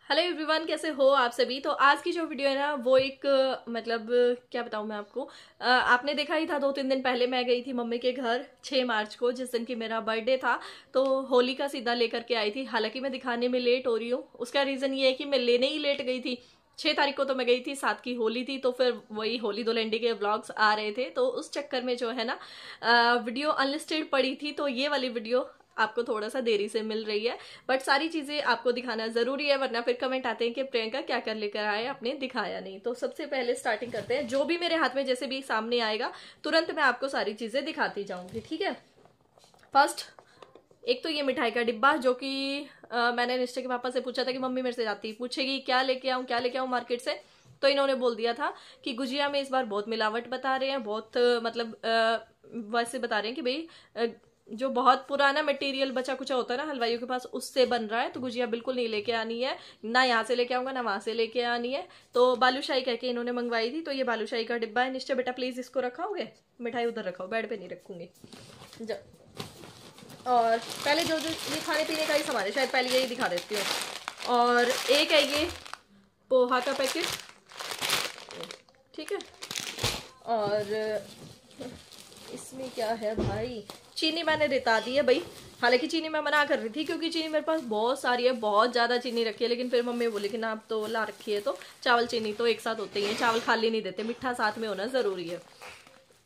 Hello everyone, कैसे हो आप सभी। तो आज की जो वीडियो है ना वो एक मतलब क्या बताऊं मैं आपको। आपने देखा ही था 2-3 दिन पहले मैं गई थी मम्मी के घर 6 मार्च को, जिस दिन की मेरा बर्थडे था। तो होली का सीधा लेकर के आई थी। हालांकि मैं दिखाने में लेट हो रही हूँ, उसका रीजन ये है कि मैं लेने ही लेट गई थी। 6 तारीख को तो मैं गई थी, 7 की होली थी, तो फिर वही होली धुलेंडी के व्लॉग्स आ रहे थे, तो उस चक्कर में जो है ना वीडियो अनलिस्टेड पड़ी थी। तो ये वाली वीडियो आपको थोड़ा सा देरी से मिल रही है, बट सारी चीजें आपको दिखाना जरूरी है, वरना फिर कमेंट आते हैं कि प्रियंका क्या कर लेकर आए, आपने दिखाया नहीं। तो सबसे पहले स्टार्टिंग करते हैं, जो भी मेरे हाथ में जैसे भी सामने आएगा तुरंत मैं आपको सारी चीजें दिखाती जाऊंगी, ठीक है। फर्स्ट, एक तो ये मिठाई का डिब्बा, जो कि मैंने निश्चय के पापा से पूछा था कि मम्मी मेरे से जाती पूछेगी क्या लेके आऊं क्या लेके आऊं मार्केट से, तो इन्होंने बोल दिया था कि गुजिया में इस बार बहुत मिलावट बता रहे हैं, बहुत मतलब वैसे बता रहे हैं कि भाई जो बहुत पुराना मटेरियल बचा कुचा होता है ना हलवाइयों के पास, उससे बन रहा है, तो गुजिया बिल्कुल नहीं लेके आनी है, ना यहाँ से लेके आऊंगा ना वहां से लेके आनी है। तो बालूशाही कह के इन्होंने मंगवाई थी। तो ये बालूशाही का डिब्बा है। निश्चय बेटा प्लीज इसको रखाओगे, मिठाई उधर रखाओ, बेड पे नहीं रखूंगी। और पहले जो जो ये खाने पीने का ही सामान है, शायद पहले यही दिखा देती हूँ। और एक है ये पोहा का पैकेट, ठीक है। और इसमें क्या है भाई, चीनी मैंने रिता दी है भाई। हालांकि चीनी मैं मना कर रही थी क्योंकि चीनी मेरे पास बहुत सारी है, बहुत ज्यादा चीनी रखी है, लेकिन फिर मम्मी बोली कि ना आप तो ला रखी है, तो चावल चीनी तो एक साथ होते ही है, चावल खाली नहीं देते, मिठा साथ में होना जरूरी है।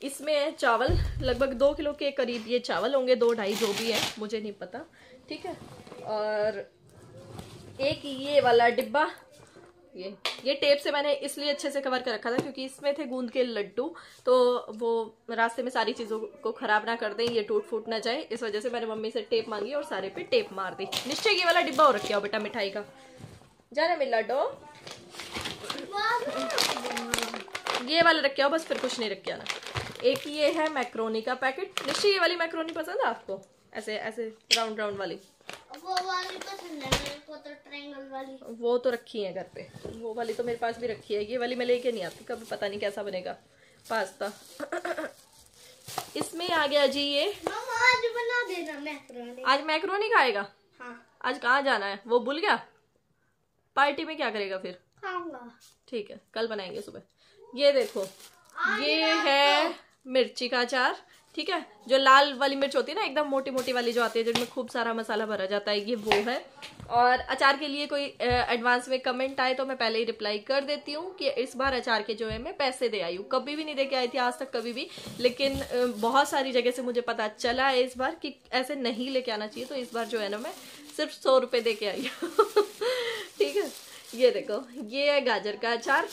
इसमें है चावल, लगभग 2 किलो के करीब ये चावल होंगे, 2-2.5 जो भी है मुझे नहीं पता, ठीक है। और एक ये वाला डिब्बा, ये टेप से मैंने इसलिए अच्छे से कवर कर रखा था क्योंकि इसमें थे गूंद के लड्डू, तो वो रास्ते में सारी चीजों को खराब ना कर दें, ये टूट फूट ना जाए, इस वजह से मैंने मम्मी से टेप मांगी और सारे पे टेप मार दी। निश्चय ये वाला डिब्बा हो रखा हो बेटा मिठाई का, जाना मिल लड्डू, ये वाला रखे हो बस, फिर कुछ नहीं रखे ना। एक ये है मैक्रोनी का पैकेट। निश्चय ये वाली मैक्रोनी पसंद है आपको, ऐसे ऐसे राउंड राउंड वाली? वो वाली पसंद है मेरे को, तो ट्रायंगल वाली। वो तो रखी है घर पे, वो वाली तो मेरे पास भी रखी है। ये वाली मैं लेके नहीं आती, कभी पता नहीं कैसा बनेगा पास्ता। इसमें आ गया जी ये, मामा आज बना देना मैक्रोनी। आज मैक्रोनी खाएगा? हाँ। आज कहाँ जाना है वो भूल गया? पार्टी में क्या करेगा फिर? खाऊंगा। ठीक है, कल बनाएंगे सुबह। ये देखो, ये है मिर्ची का अचार, ठीक है। जो लाल वाली मिर्च होती है ना, एकदम मोटी मोटी वाली जो आती है, जिसमें खूब सारा मसाला भरा जाता है, ये वो है। और अचार के लिए कोई एडवांस में कमेंट आए तो मैं पहले ही रिप्लाई कर देती हूँ कि इस बार अचार के जो है मैं पैसे दे आई हूँ, कभी भी नहीं दे के आई थी आज तक कभी भी, लेकिन बहुत सारी जगह से मुझे पता चला है इस बार कि ऐसे नहीं लेके आना चाहिए, तो इस बार जो है ना मैं सिर्फ 100 रुपये दे के आई हूँ। ठीक है। ये देखो, ये है गाजर का अचार,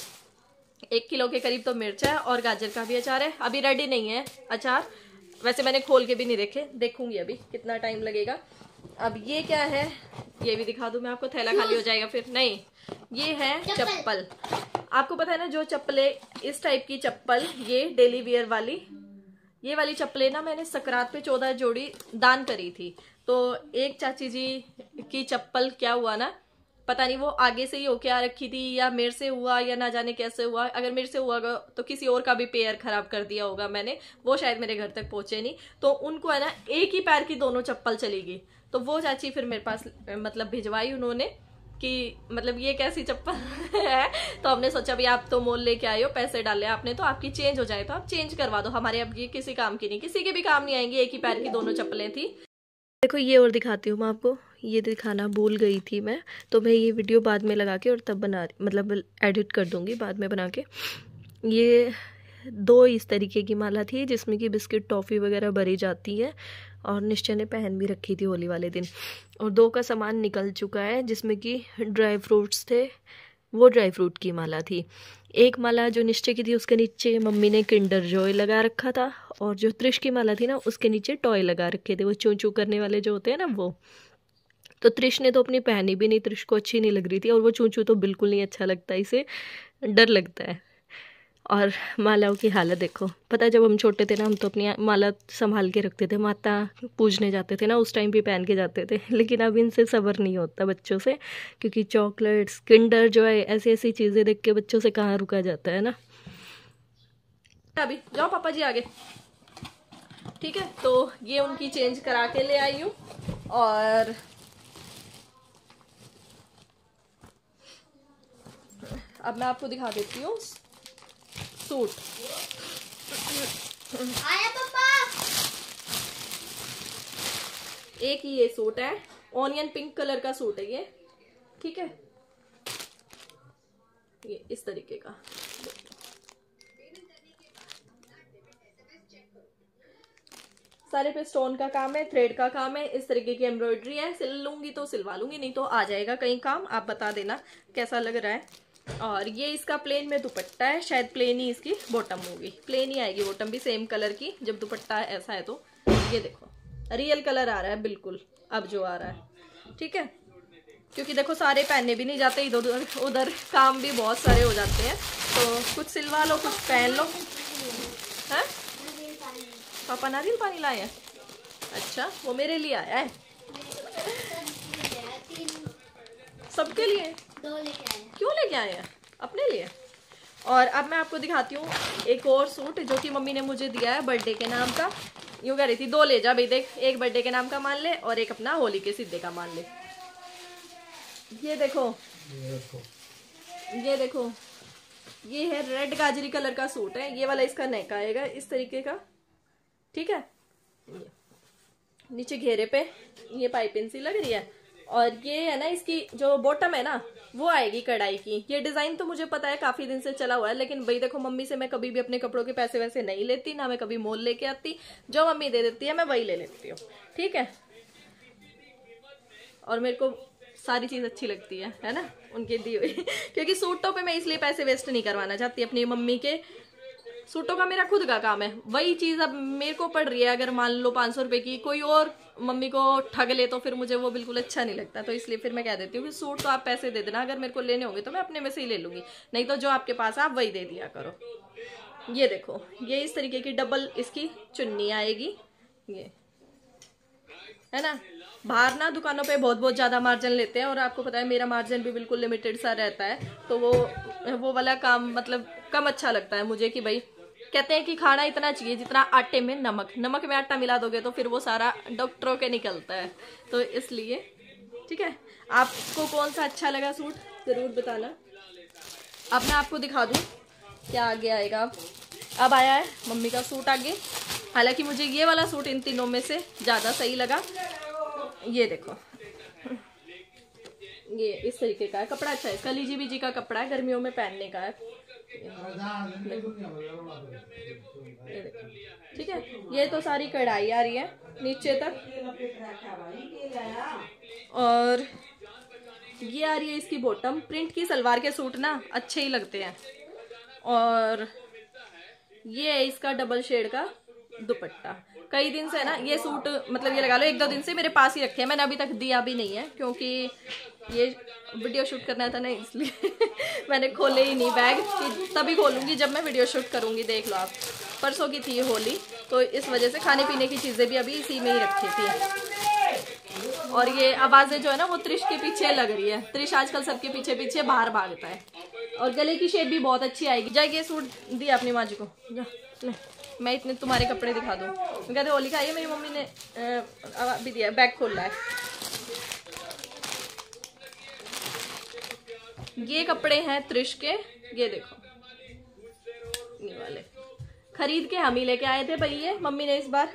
1 किलो के करीब तो मिर्च है, और गाजर का भी अचार है। अभी रेडी नहीं है अचार, वैसे मैंने खोल के भी नहीं देखे, देखूंगी अभी कितना टाइम लगेगा। अब ये क्या है, ये भी दिखा दूं मैं आपको, थैला खाली हो जाएगा फिर। नहीं, ये है चप्पल। आपको पता है ना, जो चप्पलें इस टाइप की चप्पल, ये डेली वियर वाली, ये वाली चप्पलें ना मैंने सकरात पे 14 जोड़ी दान करी थी। तो एक चाची जी की चप्पल क्या हुआ ना, पता नहीं वो आगे से ही होके आ रखी थी या मेरे से हुआ या ना जाने कैसे हुआ, अगर मेरे से हुआ तो किसी और का भी पैर खराब कर दिया होगा मैंने, वो शायद मेरे घर तक पहुंचे नहीं, तो उनको है ना एक ही पैर की दोनों चप्पल चली गई। तो वो चाची फिर मेरे पास मतलब भिजवाई उन्होंने कि मतलब ये कैसी चप्पल है। तो हमने सोचा भी आप तो मोल लेके आए हो, पैसे डाले आपने, तो आपकी चेंज हो जाए तो आप चेंज करवा दो, हमारे अब ये किसी काम की नहीं, किसी के भी काम नहीं आएंगी, एक ही पैर की दोनों चप्पलें थी। देखो ये और दिखाती हूँ मैं आपको, ये दिखाना भूल गई थी मैं, तो मैं ये वीडियो बाद में लगा के और तब बना मतलब एडिट कर दूंगी बाद में बना के। ये 2 इस तरीके की माला थी जिसमें कि बिस्किट टॉफ़ी वगैरह भरी जाती है, और निश्चय ने पहन भी रखी थी होली वाले दिन। और 2 का सामान निकल चुका है जिसमें कि ड्राई फ्रूट्स थे, वो ड्राई फ्रूट की माला थी। एक माला जो निश्चय की थी उसके नीचे मम्मी ने किंडर जॉय लगा रखा था, और जो त्रिश की माला थी ना उसके नीचे टॉय लगा रखे थे, वो चू चू करने वाले जो होते हैं ना वो। तो त्रिश ने तो अपनी पहनी भी नहीं, त्रिश को अच्छी नहीं लग रही थी, और वो चू चू तो बिल्कुल नहीं अच्छा लगता, इसे डर लगता है। और मालाओं की हालत देखो, पता है जब हम छोटे थे ना, हम तो अपनी माला संभाल के रखते थे, माता पूजने जाते थे ना उस टाइम भी पहन के जाते थे, लेकिन अब इनसे सब्र नहीं होता बच्चों से, क्योंकि चॉकलेट्स किंडर जो है ऐसी ऐसी चीज़ें देख के बच्चों से कहाँ रुका जाता है ना। अभी जाओ पापा जी आगे, ठीक है। तो ये उनकी चेंज करा के ले आई हूँ। और अब मैं आपको दिखा देती हूँ सूट। आया पापा। एक ये सूट है, ऑनियन पिंक कलर का सूट है ये, ठीक है। ये इस तरीके का, सारे पे स्टोन का काम है, थ्रेड का काम है, इस तरीके की एम्ब्रॉयडरी है। सिल लूंगी तो सिलवा लूंगी, नहीं तो आ जाएगा कहीं काम। आप बता देना कैसा लग रहा है। और ये इसका प्लेन में दुपट्टा है, शायद प्लेन ही इसकी बॉटम होगी, प्लेन ही आएगी बॉटम भी सेम कलर की। जब दुपट्टा ऐसा है तो ये देखो रियल कलर आ रहा है बिल्कुल, अब जो आ रहा है, ठीक है। क्योंकि देखो सारे पहनने भी नहीं जाते, इधर उधर काम भी बहुत सारे हो जाते हैं, तो कुछ सिलवा लो कुछ पहन लो। है पापा नारियल पानी लाए हैं? अच्छा, वो मेरे लिए आया है। सबके लिए? 2 लेके आए। क्यों लेके आए हैं? अपने लिए। और अब मैं आपको दिखाती हूँ एक और सूट जो कि मम्मी ने मुझे दिया है बर्थडे के नाम का। यूँ कह रही थी 2 ले जा भाई, देख, एक बर्थडे के नाम का मान ले और एक अपना होली के सिद्धे का मान ले। ये देखो, ये देखो, ये है रेड गाजरी कलर का सूट है। ये वाला इसका नेक आएगा इस तरीके का, ठीक है। नीचे घेरे पे ये पाइपिंग सी लग रही है, और ये है ना इसकी जो बॉटम है ना वो आएगी कढ़ाई की। ये डिजाइन तो मुझे पता है काफी दिन से चला हुआ है, लेकिन भाई देखो मम्मी से मैं कभी भी अपने कपड़ों के पैसे वैसे नहीं लेती, ना मैं कभी मोल लेके आती। जो मम्मी दे देती है मैं वही ले लेती हूँ, ठीक है। और मेरे को सारी चीज अच्छी लगती है ना उनके दी हुई क्योंकि सूटों पे मैं इसलिए पैसे वेस्ट नहीं करवाना चाहती अपनी मम्मी के। सूटों का मेरा खुद का काम है, वही चीज अब मेरे को पड़ रही है। अगर मान लो 500 रुपए की कोई और मम्मी को ठग ले तो फिर मुझे वो बिल्कुल अच्छा नहीं लगता। तो इसलिए फिर मैं कह देती हूँ कि सूट तो आप पैसे दे देना, अगर मेरे को लेने होंगे तो मैं अपने में से ही ले लूंगी, नहीं तो जो आपके पास आप वही दे दिया करो। ये देखो, ये इस तरीके की डबल इसकी चुन्नी आएगी, ये है ना। बाहर ना दुकानों पे बहुत ज्यादा मार्जिन लेते हैं, और आपको पता है मेरा मार्जिन भी बिल्कुल लिमिटेड सा रहता है, तो वो वाला काम मतलब कम अच्छा लगता है मुझे। कि भाई कहते हैं कि खाना इतना चाहिए जितना आटे में नमक, नमक में आटा मिला दोगे तो फिर वो सारा डॉक्टरों के निकलता है। तो इसलिए ठीक है, आपको कौन सा अच्छा लगा सूट जरूर बताना। अब मैं आपको दिखा दूं क्या आगे आएगा। अब आया है मम्मी का सूट आगे। हालांकि मुझे ये वाला सूट इन तीनों में से ज्यादा सही लगा। ये देखो, ये इस तरीके का है, कपड़ा अच्छा है इसका, लीजी बीजी का कपड़ा है, गर्मियों में पहनने का है। ठीक है, ये तो सारी कढ़ाई आ रही है नीचे तक, और ये आ रही है इसकी बॉटम। प्रिंट की सलवार के सूट ना अच्छे ही लगते हैं। और ये है इसका डबल शेड का दुपट्टा। कई दिन से है ना ये सूट, मतलब ये लगा लो 1-2 दिन से मेरे पास ही रखे हैं, मैंने अभी तक दिया भी नहीं है, क्योंकि ये वीडियो शूट करना था ना इसलिए मैंने खोले ही नहीं बैग, कि तभी खोलूंगी जब मैं वीडियो शूट करूंगी। देख लो आप, परसों की थी होली, तो इस वजह से खाने पीने की चीजें भी अभी इसी में ही रखी थी। और ये आवाजें जो है ना वो त्रिश के पीछे लग रही है। त्रिश आजकल सबके पीछे पीछे बाहर भागता है। और गले की शेप भी बहुत अच्छी आएगी। जाइए सूट दिया अपनी माँ जी को, जा मैं इतने तुम्हारे कपड़े दिखा दूँ। कहते होली का, ये मेरी मम्मी ने अभी दिया, बैग खोल रहा है। ये कपड़े हैं त्रिश के, ये देखो ये वाले खरीद के हम ही लेके आए थे भाई। ये मम्मी ने इस बार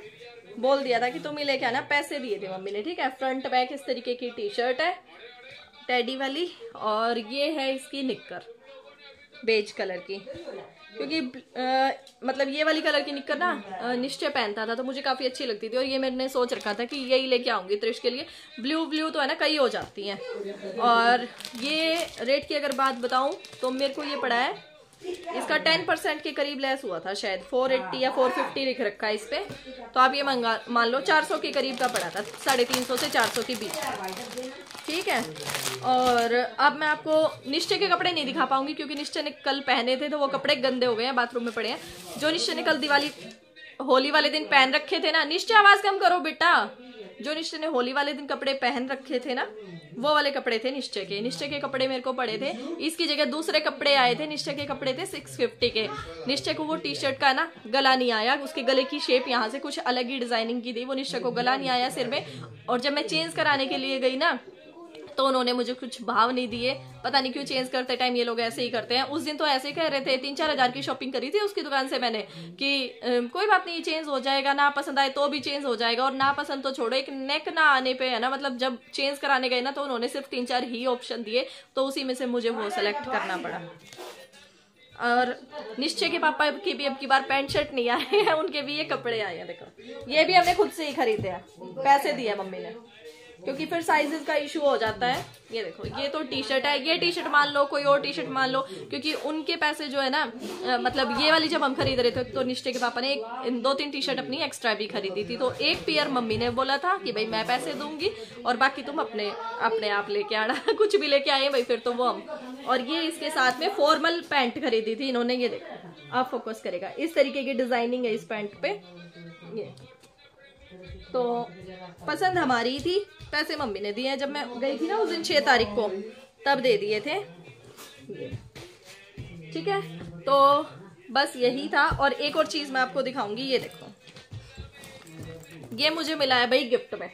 बोल दिया था कि तुम ही लेके आना, पैसे दिए थे मम्मी ने, ठीक है। फ्रंट बैक इस तरीके की टी शर्ट है टेडी वाली, और ये है इसकी निक्कर बेज कलर की, क्योंकि मतलब ये वाली कलर की निक्कर ना निश्चय पहनता था तो मुझे काफी अच्छी लगती थी, और ये मैंने सोच रखा था कि यही लेके आऊंगी त्रिश के लिए। ब्लू तो है ना कई हो जाती हैं। और ये रेट की अगर बात बताऊं तो मेरे को ये पड़ा है, इसका 10% के करीब लेस हुआ था, शायद 480 या 450 लिख रखा है इस पे। तो आप ये मान लो 400 के करीब का पड़ा था, 350 से 400 के बीच, ठीक है। और अब मैं आपको निश्चय के कपड़े नहीं दिखा पाऊंगी, क्योंकि निश्चय ने कल पहने थे तो वो कपड़े गंदे हो गए हैं, बाथरूम में पड़े हैं। जो निश्चय ने कल दिवाली होली वाले दिन पहन रखे थे ना, निश्चय आवाज कम करो बेटा, जो निश्चय ने होली वाले दिन कपड़े पहन रखे थे ना, वो वाले कपड़े थे निश्चय के। निश्चय के कपड़े मेरे को पड़े थे, इसकी जगह दूसरे कपड़े आए थे। निश्चय के कपड़े थे 650 के। निश्चय को वो टी शर्ट का ना गला नहीं आया, उसके गले की शेप यहाँ से कुछ अलग ही डिजाइनिंग की थी, वो निश्चय को गला नहीं आया सिर में। और जब मैं चेंज कराने के लिए गई ना तो उन्होंने मुझे कुछ भाव नहीं दिए। पता नहीं क्यों चेंज करते टाइम ये लोग ऐसे ही करते हैं। उस दिन तो ऐसे ही कह रहे थे, 3-4 हज़ार की शॉपिंग करी थी उसकी दुकान से मैंने, कि कोई बात नहीं चेंज हो जाएगा, ना पसंद आए तो भी चेंज हो जाएगा। और ना पसंद तो छोड़ो, एक नेक ना आने पे है ना, मतलब जब चेंज कराने गए ना तो उन्होंने सिर्फ 3-4 ही ऑप्शन दिए, तो उसी में से मुझे वो सेलेक्ट करना पड़ा। और निश्चय के पापा की भी अब की बार पैंट शर्ट नहीं आए हैं, उनके भी ये कपड़े आए हैं। देखो ये भी हमने खुद से ही खरीदे हैं, पैसे दिए मम्मी ने, क्योंकि फिर साइजेस का इशू हो जाता है। ये देखो ये तो टी शर्ट है, ये टी शर्ट मान लो, कोई और टी शर्ट मान लो, क्योंकि उनके पैसे जो है ना, मतलब ये वाली जब हम खरीद रहे थे तो निश्चय के पापा ने 2-3 टी शर्ट अपनी एक्स्ट्रा भी खरीदी थी, तो एक पेयर मम्मी ने बोला था कि भाई मैं पैसे दूंगी और बाकी तुम अपने आप लेके आना। कुछ भी लेके आए भाई फिर तो वो हम। और ये इसके साथ में फॉर्मल पैंट खरीदी थी इन्होंने। ये देखो आप फोकस करेगा, इस तरीके की डिजाइनिंग है इस पैंट पे। ये तो पसंद हमारी थी, पैसे मम्मी ने दिए हैं। जब मैं गई थी ना उस दिन 6 तारीख को, तब दे दिए थे। ठीक है, तो बस यही था। और एक और चीज मैं आपको दिखाऊंगी, ये देखो ये मुझे मिला है भाई गिफ्ट में।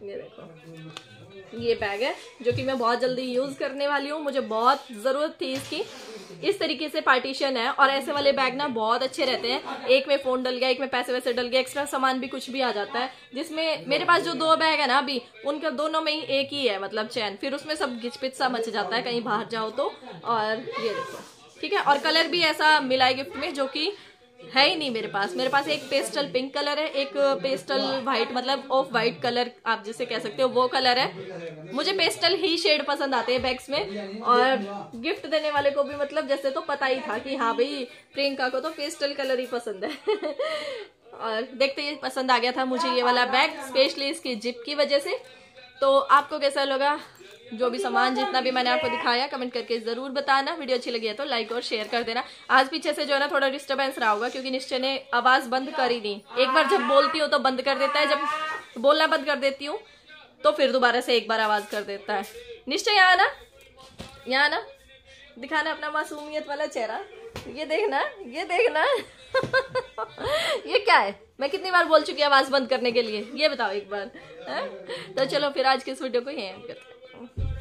ये देखो ये बैग है जो कि मैं बहुत जल्दी यूज करने वाली हूँ, मुझे बहुत जरूरत थी इसकी। इस तरीके से पार्टीशन है, और ऐसे वाले बैग ना बहुत अच्छे रहते हैं। एक में फोन डल गया, एक में पैसे वैसे डल गया, एक्स्ट्रा सामान भी कुछ भी आ जाता है। जिसमें मेरे पास जो 2 बैग है ना अभी, उनका दोनों में ही एक ही है मतलब चैन, फिर उसमें सब घिचपिच सा मच जाता है कहीं बाहर जाओ तो। और ये देखो ठीक है, और कलर भी ऐसा मिला है गिफ्ट में जो कि है ही नहीं मेरे पास एक पेस्टल पिंक कलर है, एक पेस्टल व्हाइट, मतलब ऑफ व्हाइट कलर आप जिसे कह सकते हो वो कलर है। मुझे पेस्टल ही शेड पसंद आते हैं बैग्स में। और गिफ्ट देने वाले को भी मतलब जैसे तो पता ही था कि हाँ भाई प्रियंका को तो पेस्टल कलर ही पसंद है। और देखते ही पसंद आ गया था मुझे ये वाला बैग, स्पेशली इसकी जिप की वजह से। तो आपको कैसा लगा जो भी सामान जितना भी मैंने आपको दिखाया, कमेंट करके जरूर बताना। वीडियो अच्छी लगी है तो लाइक और शेयर कर देना। आज पीछे से जो है ना थोड़ा डिस्टर्बेंस रहा होगा, क्योंकि निश्चय ने आवाज बंद करी नहीं। एक बार जब बोलती हूँ तो बंद कर देता है, जब बोलना बंद कर देती हूँ तो फिर दोबारा से एक बार आवाज कर देता है। निश्चय यहाँ ना दिखाना अपना मासूमियत वाला चेहरा। ये देखना ये क्या है, मैं कितनी बार बोल चुकी आवाज बंद करने के लिए, ये बताओ एक बार। तो चलो फिर आज के इस वीडियो को यहीं एंड करते हैं।